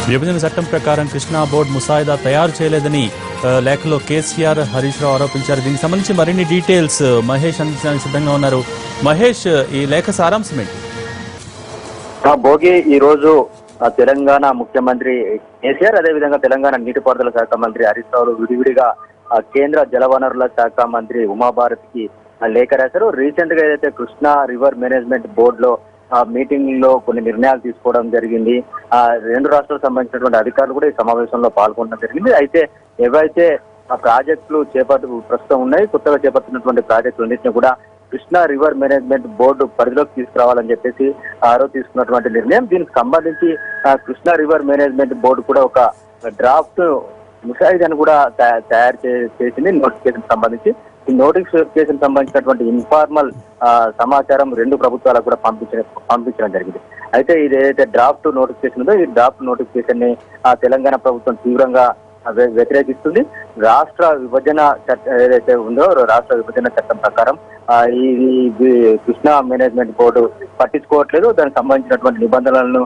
విభజన చట్టం ప్రకారం కృష్ణా బోర్డు ముసాయిదా తయారు చేయలేదని లేఖలో కేసీఆర్, హరీష్ రావు ఆరోపించారు. దీనికి సంబంధించి మరిన్ని డీటెయిల్స్ మహేష్ అందించడానికి సిద్ధంగా ఉన్నారు. మహేష్, ఈ లేఖ సారాంశం ఏంటి? భోగి ఈ రోజు తెలంగాణ ముఖ్యమంత్రి కేసీఆర్, అదేవిధంగా తెలంగాణ నీటిపారుదల శాఖ మంత్రి హరీష్ రావు విడివిడిగా కేంద్ర జలవనరుల శాఖ మంత్రి ఉమాభారతికి లేఖ రాశారు. రీసెంట్ గా ఏదైతే కృష్ణా రివర్ మేనేజ్మెంట్ బోర్డు లో మీటింగ్ లో కొన్ని నిర్ణయాలు తీసుకోవడం జరిగింది. రెండు రాష్ట్రాలకు సంబంధించినటువంటి అధికారులు కూడా ఈ సమావేశంలో పాల్గొనడం జరిగింది. అయితే ఏవైతే ఆ ప్రాజెక్టులు ప్రస్తుతం ఉన్నాయి, కొత్తగా చేపడుతున్నటువంటి ప్రాజెక్టులన్నింటినీ కూడా కృష్ణా రివర్ మేనేజ్మెంట్ బోర్డు పరిధిలోకి తీసుకురావాలని చెప్పేసి తీసుకున్నటువంటి నిర్ణయం. దీనికి సంబంధించి కృష్ణా రివర్ మేనేజ్మెంట్ బోర్డు కూడా ఒక డ్రాఫ్ట్ ముసాయిదాను కూడా తయారు చేసింది. నోటిఫికేషన్ సంబంధించి ఈ నోటిఫికేషన్ సంబంధించినటువంటి ఇన్ఫార్మల్ సమాచారం రెండు ప్రభుత్వాలకు కూడా పంపించడం జరిగింది. అయితే ఇది ఏదైతే డ్రాఫ్ట్ నోటిఫికేషన్ ఉందో ఈ డ్రాఫ్ట్ నోటిఫికేషన్ ని తెలంగాణ ప్రభుత్వం తీవ్రంగా వ్యతిరేకిస్తుంది. రాష్ట్ర విభజన చట్టం ఏదైతే ఉందో రాష్ట్ర విభజన చట్టం ప్రకారం ఈ కృష్ణా మేనేజ్మెంట్ బోర్డు పట్టించుకోవట్లేదు. దానికి సంబంధించినటువంటి నిబంధనలను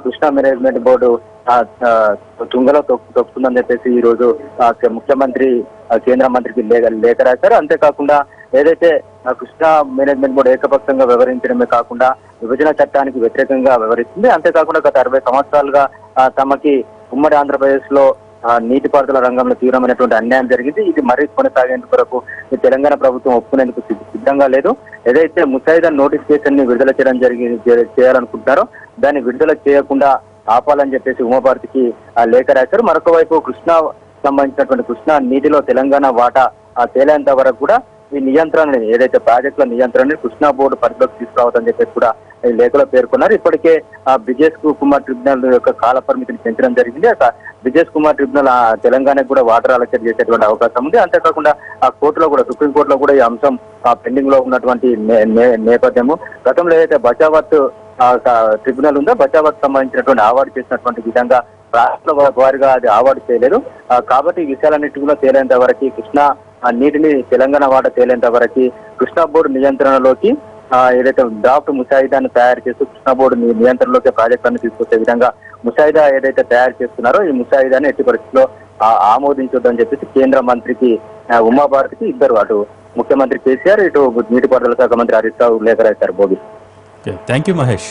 కృష్ణా మేనేజ్మెంట్ బోర్డు తుంగలో తొక్కుతుందని చెప్పేసి ఈ రోజు ముఖ్యమంత్రి కేంద్ర మంత్రికి లేఖ రాశారు. అంతేకాకుండా ఏదైతే కృష్ణా మేనేజ్మెంట్ బోర్డు ఏకపక్షంగా వ్యవహరించడమే కాకుండా విభజన చట్టానికి వ్యతిరేకంగా వ్యవహరిస్తుంది. అంతేకాకుండా గత 60 సంవత్సరాలుగా తమకి ఉమ్మడి ఆంధ్రప్రదేశ్ లో నీటిపారుదల రంగంలో తీవ్రమైనటువంటి అన్యాయం జరిగింది. ఇది మరీ కొనసాగేందుకు వరకు తెలంగాణ ప్రభుత్వం ఒప్పుకునేందుకు సిద్ధంగా లేదు. ఏదైతే ముసాయిదా నోటిఫికేషన్ ని విడుదల చేయాలనుకుంటున్నారో దాన్ని విడుదల చేయకుండా ఆపాలని చెప్పేసి ఉమాభారతికి లేఖ రాశారు. మరొక వైపు కృష్ణా సంబంధించినటువంటి కృష్ణా నీటిలో తెలంగాణ వాటా తేలేంత వరకు కూడా ఈ నియంత్రణని ఏదైతే ప్రాజెక్టుల నియంత్రణని కృష్ణా బోర్డు పరిధిలోకి తీసుకురావద్దని చెప్పేసి కూడా ఈ లేఖలో పేర్కొన్నారు. ఇప్పటికే బ్రిజేష్ కుమార్ ట్రిబ్యునల్ యొక్క కాల పరిమితిని పెంచడం జరిగింది. బ్రిజేష్ కుమార్ ట్రిబ్యునల్ తెలంగాణకు కూడా వాటర్ అలొకేట్ చేసేటువంటి అవకాశం ఉంది. అంతేకాకుండా ఆ కోర్టులో కూడా సుప్రీంకోర్టులో కూడా ఈ అంశం పెండింగ్ లో ఉన్నటువంటి నేపథ్యము. గతంలో ఏదైతే బచావత్ ట్రిబ్యునల్ ఉందో బచావత్ సంబంధించినటువంటి అవార్డు చేసినటువంటి విధంగా రాష్ట్ర వారిగా అది అవార్డు చేయలేదు. కాబట్టి ఈ విషయాలన్నింటి కూడా తేలేంత వరకు కృష్ణా నీటిని తెలంగాణ వాటా తేలేంత వరకు కృష్ణా బోర్డు నియంత్రణలోకి ఏదైతే డ్రాఫ్ట్ ముసాయిదాను తయారు చేస్తూ కృష్ణా బోర్డు నియంత్రణలోకి ప్రాజెక్టులను తీసుకొచ్చే విధంగా ముసాయిదా ఏదైతే తయారు చేస్తున్నారో ఈ ముసాయిదాను ఎట్టి పరిస్థితుల్లో ఆమోదించొద్దని చెప్పేసి కేంద్ర మంత్రికి ఉమాభారతికి ఇద్దరు అటు ముఖ్యమంత్రి కేసీఆర్, ఇటు నీటిపారుదల శాఖ మంత్రి హరీష్ రావు లేఖ రాశారు. Bhogi, thank you Mahesh.